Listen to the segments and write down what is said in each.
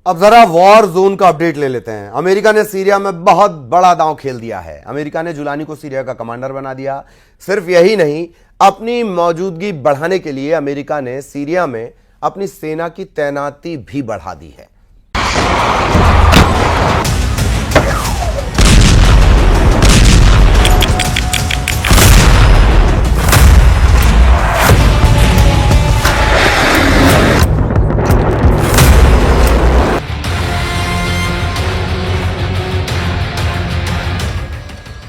अब जरा war zone का अपडेट ले लेते हैं। अमेरिका ने सीरिया में बहुत बड़ा दांव खेल दिया है। अमेरिका ने जुलानी को सीरिया का कमांडर बना दिया। सिर्फ यही नहीं, अपनी मौजूदगी बढ़ाने के लिए अमेरिका ने सीरिया में अपनी सेना की तैनाती भी बढ़ा दी है।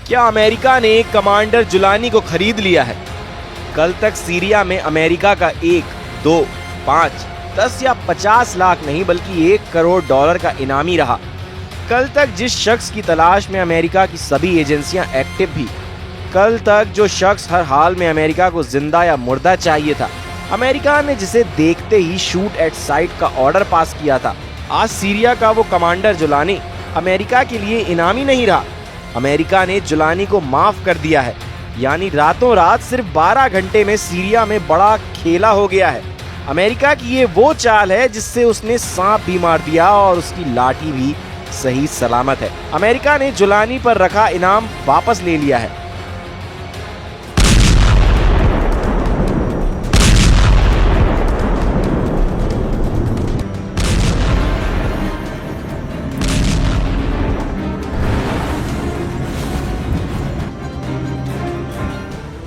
क्या अमेरिका ने कमांडर जुलानी को खरीद लिया है? कल तक सीरिया में अमेरिका का 1, 2, 5, 10 या 50 लाख नहीं बल्कि $1 करोड़ का इनामी रहा। कल तक जिस शख्स की तलाश में अमेरिका की सभी एजेंसियां एक्टिव भी, कल तक जो शख्स हर हाल में अमेरिका को जिंदा या मुर्दा चाहिए था, अमेरिका ने जिसे देखते ही शूट एट साइट का ऑर्डर पास किया था, आज सीरिया का वो कमांडर जुलानी अमेरिका के लिए इनामी नहीं रहा। अमेरिका ने जुलानी को माफ कर दिया है, यानी रातों रात सिर्फ 12 घंटे में सीरिया में बड़ा खेला हो गया है। अमेरिका की ये वो चाल है जिससे उसने सांप भी मार दिया और उसकी लाठी भी सही सलामत है। अमेरिका ने जुलानी पर रखा इनाम वापस ले लिया है।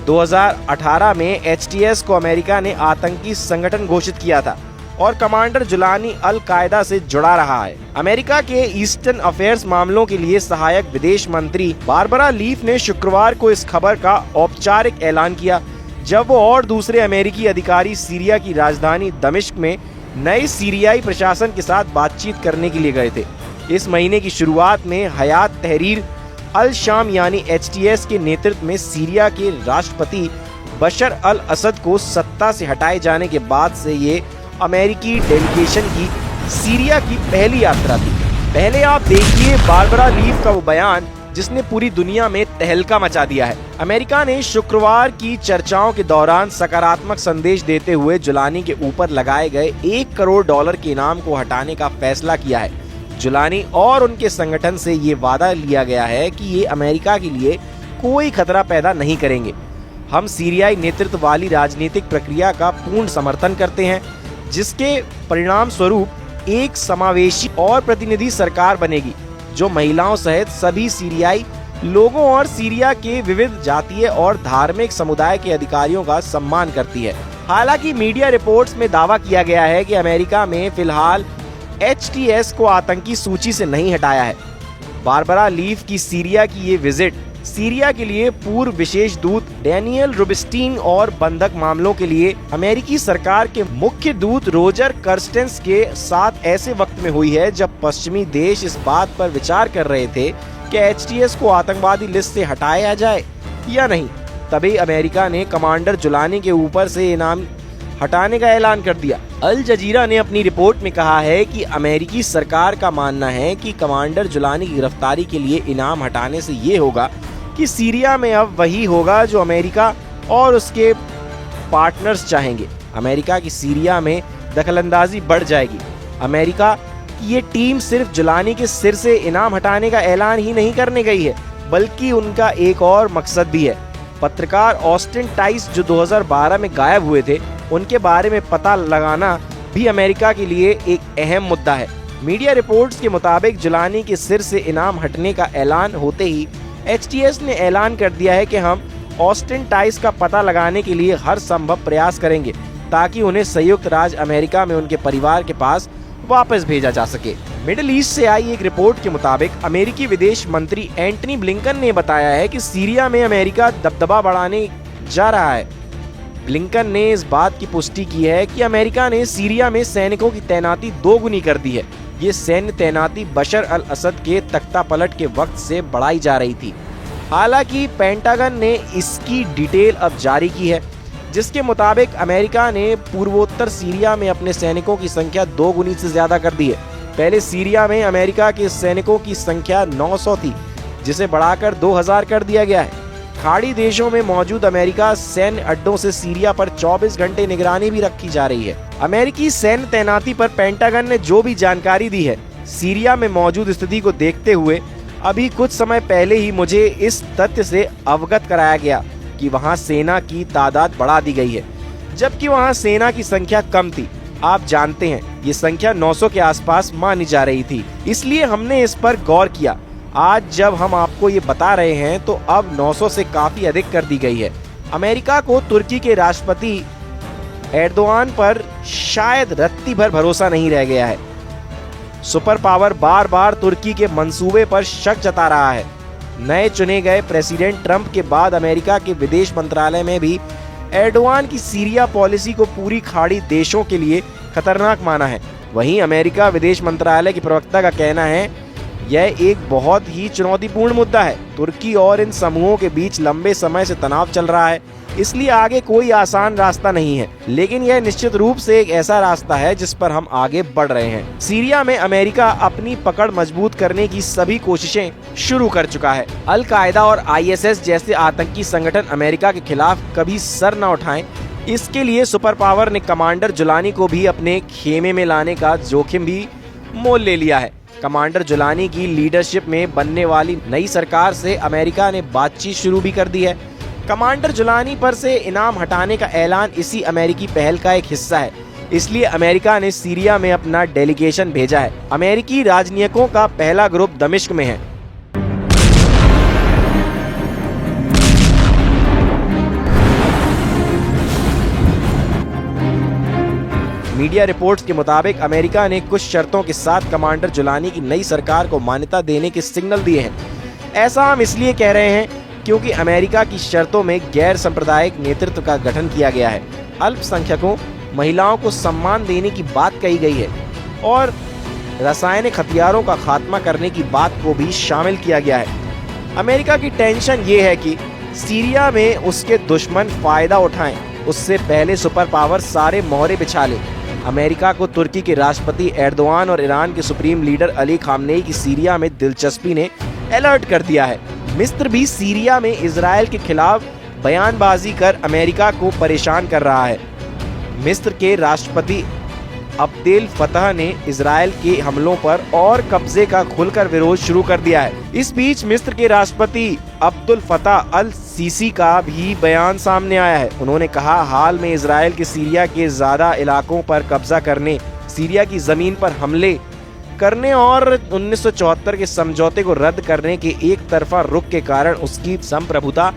दो 2018 में HTS को अमेरिका ने आतंकी संगठन घोषित किया था और कमांडर जुलानी अल कायदा से जुड़ा रहा है। अमेरिका के ईस्टर्न अफेयर्स मामलों के लिए सहायक विदेश मंत्री बारबरा लीफ ने शुक्रवार को इस खबर का औपचारिक ऐलान किया, जब वो और दूसरे अमेरिकी अधिकारी सीरिया की राजधानी दमिश्क में नए सीरियाई प्रशासन के साथ बातचीत करने के लिए गए थे। इस महीने की शुरुआत में हयात तहरीर अल शाम यानी HTS के नेतृत्व में सीरिया के राष्ट्रपति बशर अल असद को सत्ता से हटाए जाने के बाद से ये अमेरिकी डेलीगेशन की सीरिया की पहली यात्रा थी। पहले आप देखिए बारबरा लीफ का वो बयान जिसने पूरी दुनिया में तहलका मचा दिया है। अमेरिका ने शुक्रवार की चर्चाओं के दौरान सकारात्मक संदेश देते हुए जुलानी के ऊपर लगाए गए $1 करोड़ के इनाम को हटाने का फैसला किया है। जुलानी और उनके संगठन से ये वादा लिया गया है कि ये अमेरिका के लिए कोई खतरा पैदा नहीं करेंगे। हम सीरियाई नेतृत्व वाली राजनीतिक प्रक्रिया का पूर्ण समर्थन करते हैं, जिसके परिणाम स्वरूप एक समावेशी और प्रतिनिधि सरकार बनेगी जो महिलाओं सहित सभी सीरियाई लोगों और सीरिया के विविध जातीय और धार्मिक समुदाय के अधिकारियों का सम्मान करती है। हालांकि मीडिया रिपोर्ट्स में दावा किया गया है कि अमेरिका में फिलहाल HTS को आतंकी सूची से नहीं हटाया है। बारबरा लीफ की सीरिया की ये विजिट सीरिया के लिए पूर्व विशेष दूत डैनियल रुबिस्टीन और बंधक मामलों के लिए अमेरिकी सरकार के मुख्य दूत रोजर कर्स्टेंस के साथ ऐसे वक्त में हुई है जब पश्चिमी देश इस बात पर विचार कर रहे थे कि HTS को आतंकवादी लिस्ट से हटाया जाए या नहीं। तभी अमेरिका ने कमांडर जुलानी के ऊपर से इनाम हटाने का ऐलान कर दिया। अल जजीरा ने अपनी रिपोर्ट में कहा है कि अमेरिकी सरकार का मानना है कि कमांडर जुलानी की गिरफ्तारी के लिए इनाम हटाने से ये होगा कि सीरिया में अब वही होगा जो अमेरिका और उसके पार्टनर्स चाहेंगे। अमेरिका की सीरिया में दखलंदाजी बढ़ जाएगी। अमेरिका की ये टीम सिर्फ जुलानी के सिर से इनाम हटाने का ऐलान ही नहीं करने गई है, बल्कि उनका एक और मकसद भी है। पत्रकार ऑस्टिन टाइस जो 2012 में गायब हुए थे, उनके बारे में पता लगाना भी अमेरिका के लिए एक अहम मुद्दा है। मीडिया रिपोर्ट्स के मुताबिक जुलानी के सिर से इनाम हटने का ऐलान होते ही HTS ने ऐलान कर दिया है कि हम ऑस्टिन टाइस का पता लगाने के लिए हर संभव प्रयास करेंगे ताकि उन्हें संयुक्त राज्य अमेरिका में उनके परिवार के पास वापस भेजा जा सके। मिडिल ईस्ट से आई एक रिपोर्ट के मुताबिक अमेरिकी विदेश मंत्री एंटनी ब्लिंकन ने बताया है कि सीरिया में अमेरिका दबदबा बढ़ाने जा रहा है। ब्लिंकन ने इस बात की पुष्टि की है कि अमेरिका ने सीरिया में सैनिकों की तैनाती दोगुनी कर दी है। ये सैन्य तैनाती बशर अल असद के तख्तापलट के वक्त से बढ़ाई जा रही थी। हालांकि पेंटागन ने इसकी डिटेल अब जारी की है, जिसके मुताबिक अमेरिका ने पूर्वोत्तर सीरिया में अपने सैनिकों की संख्या 2 गुनी से ज्यादा कर दी है। पहले सीरिया में अमेरिका के सैनिकों की संख्या 900 थी, जिसे बढ़ाकर 2000 कर दिया गया है। खाड़ी देशों में मौजूद अमेरिका सैन्य अड्डों से सीरिया पर 24 घंटे निगरानी भी रखी जा रही है। अमेरिकी सैन्य तैनाती पर पेंटागन ने जो भी जानकारी दी है, सीरिया में मौजूद स्थिति को देखते हुए अभी कुछ समय पहले ही मुझे इस तथ्य से अवगत कराया गया कि वहां सेना की तादाद बढ़ा दी गई है, जबकि वहां सेना की संख्या कम थी। आप जानते हैं ये संख्या 900 के आसपास मानी जा रही थी, इसलिए हमने इस पर गौर किया। आज जब हम आपको ये बता रहे हैं तो अब 900 से काफी अधिक कर दी गई है। अमेरिका को तुर्की के राष्ट्रपति एर्दोआन पर शायद रत्ती भर भरोसा नहीं रह गया है। सुपर पावर बार बार तुर्की के मंसूबे पर शक जता रहा है। नए चुने गए प्रेसिडेंट ट्रंप के बाद अमेरिका के विदेश मंत्रालय में भी एर्दोआन की सीरिया पॉलिसी को पूरी खाड़ी देशों के लिए खतरनाक माना है। वहीं अमेरिका विदेश मंत्रालय के प्रवक्ता का कहना है यह एक बहुत ही चुनौतीपूर्ण मुद्दा है। तुर्की और इन समूहों के बीच लंबे समय से तनाव चल रहा है, इसलिए आगे कोई आसान रास्ता नहीं है, लेकिन यह निश्चित रूप से एक ऐसा रास्ता है जिस पर हम आगे बढ़ रहे हैं। सीरिया में अमेरिका अपनी पकड़ मजबूत करने की सभी कोशिशें शुरू कर चुका है। अल कायदा और ISS जैसे आतंकी संगठन अमेरिका के खिलाफ कभी सर न उठाएं, इसके लिए सुपर पावर ने कमांडर जुलानी को भी अपने खेमे में लाने का जोखिम भी मोल ले लिया है। कमांडर जुलानी की लीडरशिप में बनने वाली नई सरकार से अमेरिका ने बातचीत शुरू भी कर दी है। कमांडर जुलानी पर से इनाम हटाने का ऐलान इसी अमेरिकी पहल का एक हिस्सा है, इसलिए अमेरिका ने सीरिया में अपना डेलीगेशन भेजा है। अमेरिकी राजनयिकों का पहला ग्रुप दमिश्क में है। मीडिया रिपोर्ट्स के मुताबिक अमेरिका ने कुछ शर्तों के साथ कमांडर जुलानी की नई सरकार को मान्यता देने के सिग्नल दिए हैं। ऐसा हम इसलिए कह रहे हैं क्योंकि अमेरिका की शर्तों में गैर सांप्रदायिक नेतृत्व का गठन किया गया है, अल्पसंख्यकों, महिलाओं को सम्मान देने की बात कही गई है और रासायनिक हथियारों का खात्मा करने की बात को भी शामिल किया गया है। अमेरिका की टेंशन ये है कि सीरिया में उसके दुश्मन फायदा उठाएं, उससे पहले सुपर पावर सारे मोहरे बिछा ले। अमेरिका को तुर्की के राष्ट्रपति एर्दोआन और ईरान के सुप्रीम लीडर अली खामनेई की सीरिया में दिलचस्पी ने अलर्ट कर दिया है। मिस्र भी सीरिया में इजराइल के खिलाफ बयानबाजी कर अमेरिका को परेशान कर रहा है। मिस्र के राष्ट्रपति अब्देल फतह ने इजराइल के हमलों पर और कब्जे का खुलकर विरोध शुरू कर दिया है। इस बीच मिस्र के राष्ट्रपति अब्दुल फतह अल सीसी का भी बयान सामने आया है। उन्होंने कहा, हाल में इजराइल के सीरिया के ज्यादा इलाकों पर कब्जा करने, सीरिया की जमीन पर हमले करने और 1974 के समझौते को रद्द करने के एक तरफा रुख के कारण उसकी संप्रभुता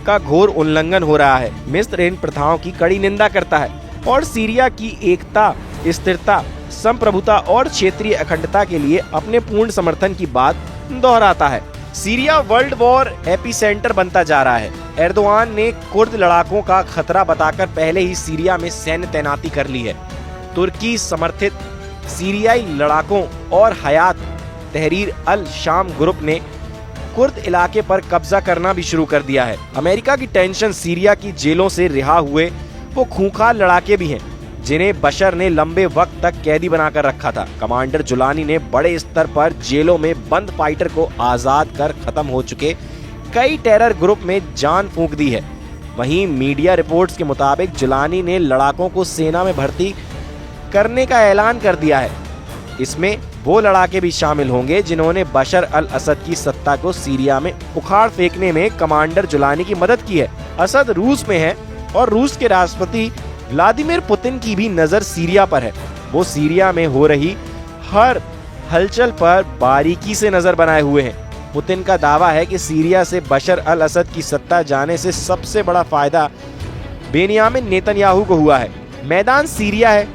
का घोर उल्लंघन हो रहा है। मिस्र इन प्रथाओं की कड़ी निंदा करता है और सीरिया की एकता, स्थिरता, संप्रभुता और क्षेत्रीय अखंडता के लिए अपने पूर्ण समर्थन की बात दोहराता है। सीरिया वर्ल्ड वॉर एपिसेंटर बनता जा रहा है। एर्दोआन ने कुर्द लड़ाकों का खतरा बताकर पहले ही सीरिया में सैन्य तैनाती कर ली है। तुर्की समर्थित सीरियाई लड़ाकों और हयात तहरीर अल शाम ग्रुप ने कुर्द इलाके पर कब्जा करना भी शुरू कर दिया है। अमेरिका की टेंशन सीरिया की जेलों से रिहा हुए वो खूंखार लड़ाके भी हैं जिन्हें बशर ने लंबे वक्त तक कैदी बनाकर रखा था। कमांडर जुलानी ने बड़े स्तर पर जेलों में बंद फाइटर को आजाद कर खत्म हो चुके कई टेरर ग्रुप में जान फूंक दी है। वहीं मीडिया रिपोर्ट्स के मुताबिक जुलानी ने लड़ाकों को सेना में भर्ती करने का ऐलान कर दिया है। इसमें वो लड़ाके भी शामिल होंगे जिन्होंने बशर अल असद की सत्ता को सीरिया में उखाड़ फेंकने में कमांडर जुलानी की मदद की है। असद रूस में है और रूस के राष्ट्रपति व्लादिमीर पुतिन की भी नजर सीरिया पर है। वो सीरिया में हो रही हर हलचल पर बारीकी से नजर बनाए हुए हैं। पुतिन का दावा है कि सीरिया से बशर अल असद की सत्ता जाने से सबसे बड़ा फायदा बेनियामिन नेतन्याहू को हुआ है। मैदान सीरिया है,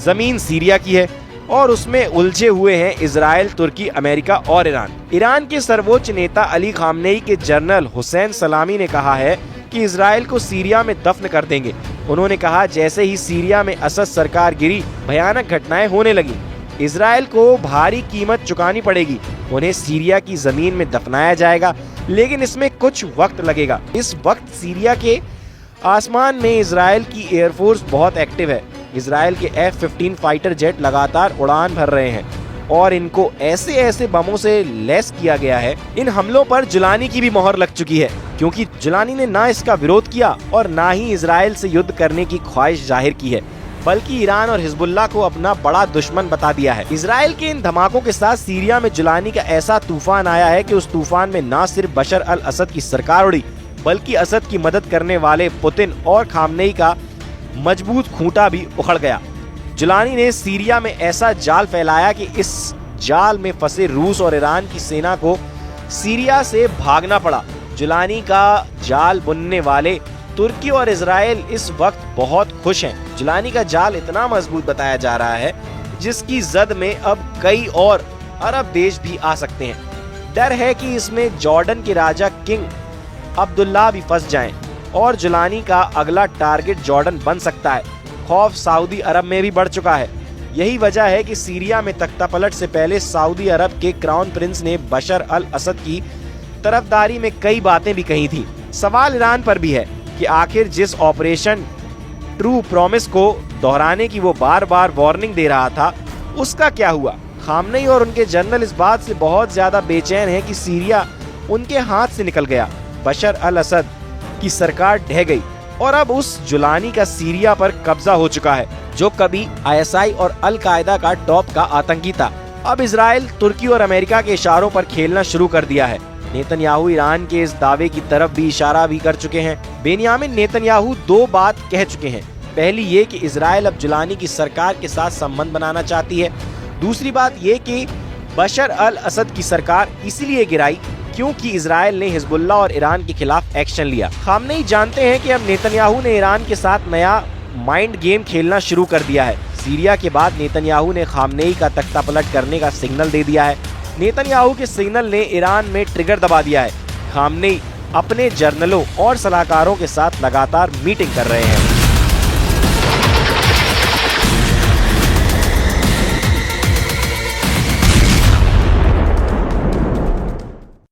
जमीन सीरिया की है और उसमें उलझे हुए हैं इजराइल, तुर्की, अमेरिका और ईरान। ईरान के सर्वोच्च नेता अली खामनेई के जनरल हुसैन सलामी ने कहा है कि इजराइल को सीरिया में दफन कर देंगे। उन्होंने कहा, जैसे ही सीरिया में असद सरकार गिरी, भयानक घटनाएं होने लगी। इजराइल को भारी कीमत चुकानी पड़ेगी। उन्हें सीरिया की जमीन में दफनाया जाएगा, लेकिन इसमें कुछ वक्त लगेगा। इस वक्त सीरिया के आसमान में इजराइल की एयरफोर्स बहुत एक्टिव है। इजराइल के F-15 फाइटर जेट लगातार उड़ान भर रहे हैं और इनको ऐसे ऐसे बमों से लैस किया गया है। इन हमलों पर जुलानी की भी मोहर लग चुकी है, क्योंकि जुलानी ने ना इसका विरोध किया और ना ही इजराइल से युद्ध करने की ख्वाहिश जाहिर की है। बल्कि ईरान और हिजबुल्लाह को अपना बड़ा दुश्मन बता दिया है। इजराइल के इन धमाकों के साथ सीरिया में जुलानी का ऐसा तूफान आया है कि उस तूफान में न सिर्फ बशर अल असद की सरकार उड़ी, बल्कि असद की मदद करने वाले पुतिन और खामनेई का मजबूत खूंटा भी उखड़ गया। जुलानी ने सीरिया में ऐसा जाल फैलाया कि इस जाल में फंसे रूस और ईरान की सेना को सीरिया से भागना पड़ा। जुलानी का जाल बुनने वाले तुर्की और इजराइल इस वक्त बहुत खुश हैं। जुलानी का जाल इतना मजबूत बताया जा रहा है जिसकी जद में अब कई और अरब देश भी आ सकते हैं। डर है कि इसमें जॉर्डन के राजा किंग अब्दुल्ला भी फंस जाएं और जुलानी का अगला टारगेट जॉर्डन बन सकता है। खौफ सऊदी अरब में भी बढ़ चुका है। यही वजह है कि सीरिया में तख्तापलट से पहले सऊदी अरब के क्राउन प्रिंस ने बशर अल असद की तरफदारी में कई बातें भी कही थी। सवाल ईरान पर भी है कि आखिर जिस ऑपरेशन ट्रू प्रॉमिस को दोहराने की वो बार बार वार्निंग दे रहा था, उसका क्या हुआ। खामनेई और उनके जनरल इस बात से बहुत ज्यादा बेचैन हैं कि सीरिया उनके हाथ से निकल गया। बशर अल असद की सरकार ढह गई और अब उस जुलानी का सीरिया पर कब्जा हो चुका है, जो कभी आईएसआई और अल कायदा का टॉप का आतंकी था। अब इजराइल, तुर्की और अमेरिका के इशारों पर खेलना शुरू कर दिया है। नेतन्याहू ईरान के इस दावे की तरफ भी इशारा भी कर चुके हैं। बेनियामिन नेतन्याहू दो बात कह चुके हैं। पहली ये कि इजराइल अब जुलानी की सरकार के साथ संबंध बनाना चाहती है। दूसरी बात ये कि बशर अल असद की सरकार इसलिए गिराई क्योंकि इजराइल ने हिजबुल्लाह और ईरान के खिलाफ एक्शन लिया। खामनेई जानते हैं कि अब नेतन्याहू ने ईरान के साथ नया माइंड गेम खेलना शुरू कर दिया है। सीरिया के बाद नेतन्याहू ने खामनेई का तख्तापलट करने का सिग्नल दे दिया है। नेतन्याहू के सिग्नल ने ईरान में ट्रिगर दबा दिया है। खामनेई अपने जर्नलों और सलाहकारों के साथ लगातार मीटिंग कर रहे हैं।